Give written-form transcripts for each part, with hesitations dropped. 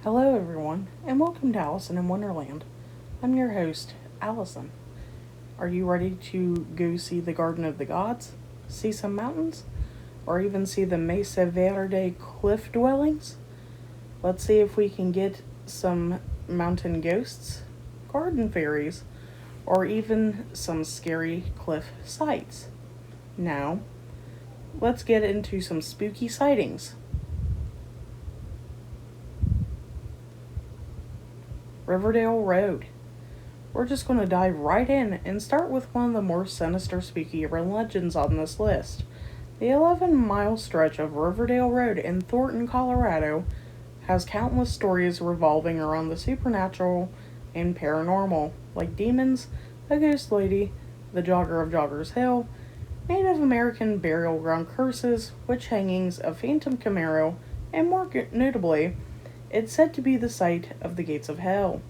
Hello, everyone, and welcome to Allison in Wonderland. I'm your host, Allison. Are you ready to go see the Garden of the Gods, see some mountains, or even see the Mesa Verde cliff dwellings? Let's see if we can get some mountain ghosts, garden fairies, or even some scary cliff sights. Now, let's get into some spooky sightings. Riverdale Road. We're just going to dive right in and start with one of the more sinister spooky urban legends on this list. The 11-mile stretch of Riverdale Road in Thornton, Colorado has countless stories revolving around the supernatural and paranormal, like demons, a ghost lady, the jogger of Joggers Hill, Native American burial ground curses, witch hangings, a phantom Camaro, and more notably, it's said to be the site of the gates of hell.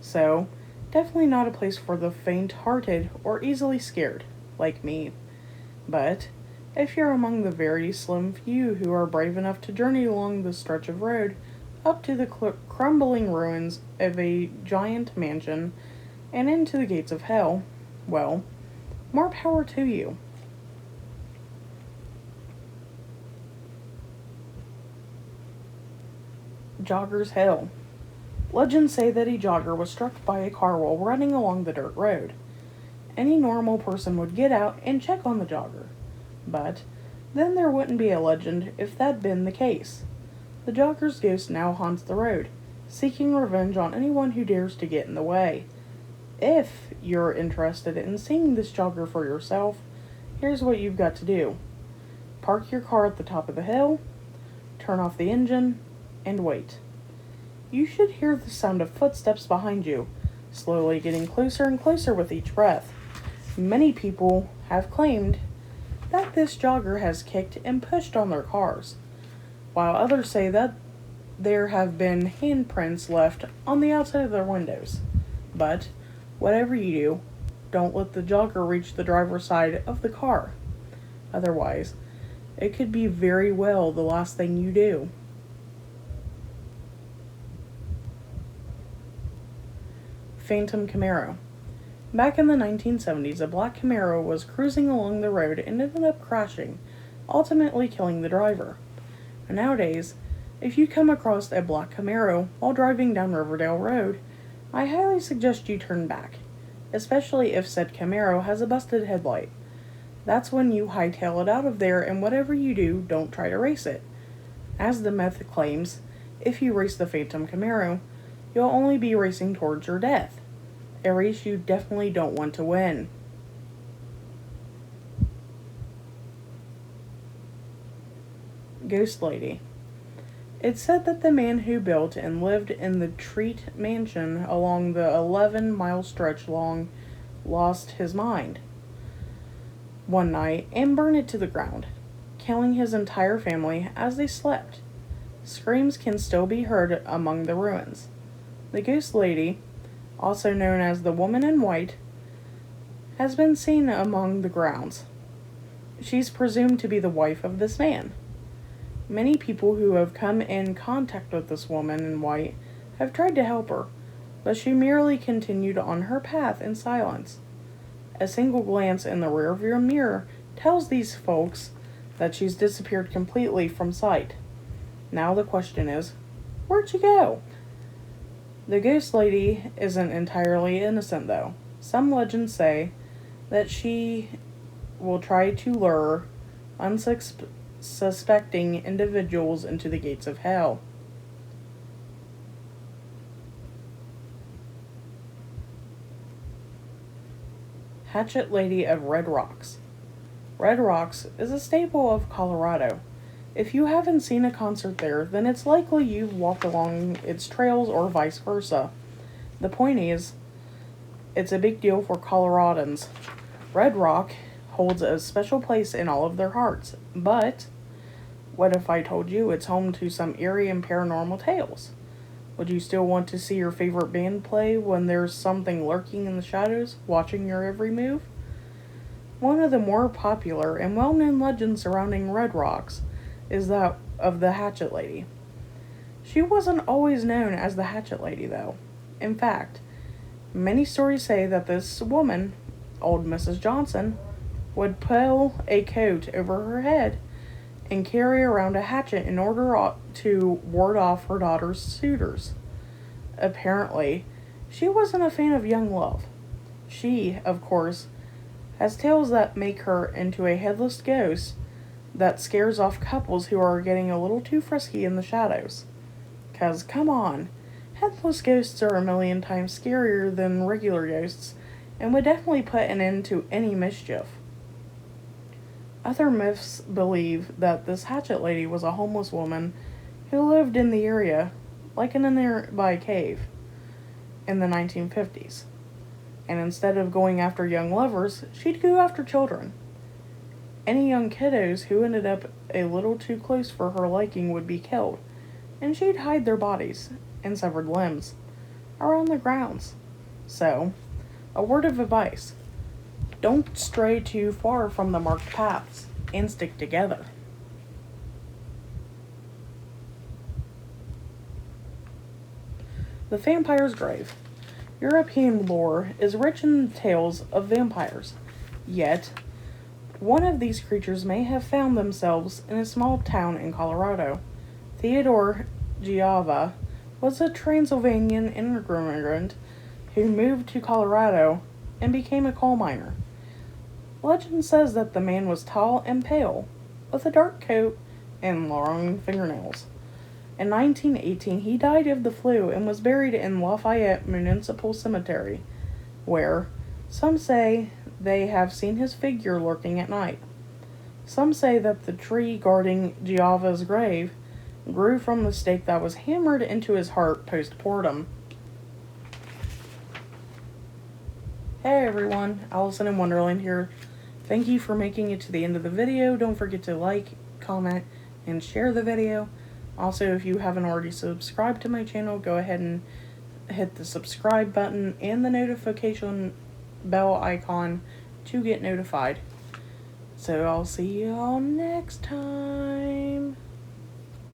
So, definitely not a place for the faint-hearted or easily scared, like me. But, if you're among the very slim few who are brave enough to journey along the stretch of road up to the crumbling ruins of a giant mansion and into the gates of hell, well, more power to you. Joggers Hill. Legends say that a jogger was struck by a car while running along the dirt road. Any normal person would get out and check on the jogger. But then there wouldn't be a legend if that'd been the case. The jogger's ghost now haunts the road, seeking revenge on anyone who dares to get in the way. If you're interested in seeing this jogger for yourself, here's what you've got to do. Park your car at the top of the hill, turn off the engine, and wait. You should hear the sound of footsteps behind you, slowly getting closer and closer with each breath. Many people have claimed that this jogger has kicked and pushed on their cars, while others say that there have been handprints left on the outside of their windows. But, whatever you do, don't let the jogger reach the driver's side of the car. Otherwise, it could be very well the last thing you do. Phantom Camaro. Back in the 1970s, a black Camaro was cruising along the road and ended up crashing, ultimately killing the driver. Nowadays, if you come across a black Camaro while driving down Riverdale Road, I highly suggest you turn back, especially if said Camaro has a busted headlight. That's when you hightail it out of there, and whatever you do, don't try to race it. As the myth claims, if you race the Phantom Camaro, you'll only be racing towards your death, a race you definitely don't want to win. Ghost Lady. It's said that the man who built and lived in the Treat Mansion along the 11-mile stretch long lost his mind one night and burned it to the ground, killing his entire family as they slept. Screams can still be heard among the ruins. The Ghost Lady, also known as the Woman in White, has been seen among the grounds. She's presumed to be the wife of this man. Many people who have come in contact with this woman in white have tried to help her, but she merely continued on her path in silence. A single glance in the rearview mirror tells these folks that she's disappeared completely from sight. Now the question is, where'd she go? The Ghost Lady isn't entirely innocent, though. Some legends say that she will try to lure unsuspecting individuals into the gates of hell. Hatchet Lady of Red Rocks. Red Rocks is a staple of Colorado. If you haven't seen a concert there, then it's likely you've walked along its trails or vice versa. The point is, it's a big deal for Coloradans. Red Rock holds a special place in all of their hearts, but what if I told you it's home to some eerie and paranormal tales? Would you still want to see your favorite band play when there's something lurking in the shadows, watching your every move? One of the more popular and well-known legends surrounding Red Rocks is that of the Hatchet Lady. She wasn't always known as the Hatchet Lady, though. In fact, many stories say that this woman, old Mrs. Johnson, would pull a coat over her head and carry around a hatchet in order to ward off her daughter's suitors. Apparently, she wasn't a fan of young love. She, of course, has tales that make her into a headless ghost that scares off couples who are getting a little too frisky in the shadows. 'Cause, come on, headless ghosts are a million times scarier than regular ghosts and would definitely put an end to any mischief. Other myths believe that this Hatchet Lady was a homeless woman who lived in the area, like in a nearby cave, in the 1950s. And instead of going after young lovers, she'd go after children. Any young kiddos who ended up a little too close for her liking would be killed, and she'd hide their bodies and severed limbs around the grounds. So, a word of advice: don't stray too far from the marked paths and stick together. The Vampire's Grave. European lore is rich in tales of vampires, yet one of these creatures may have found themselves in a small town in Colorado. Theodore Giava was a Transylvanian immigrant who moved to Colorado and became a coal miner. Legend says that the man was tall and pale, with a dark coat and long fingernails. In 1918, he died of the flu and was buried in Lafayette Municipal Cemetery, where some say they have seen his figure lurking at night. Some say that the tree guarding Giava's grave grew from the stake that was hammered into his heart post-mortem. Hey everyone, Allison in Wonderland here. Thank you for making it to the end of the video. Don't forget to like, comment, and share the video. Also, if you haven't already subscribed to my channel, go ahead and hit the subscribe button and the notification bell icon to get notified. So I'll see you all next time.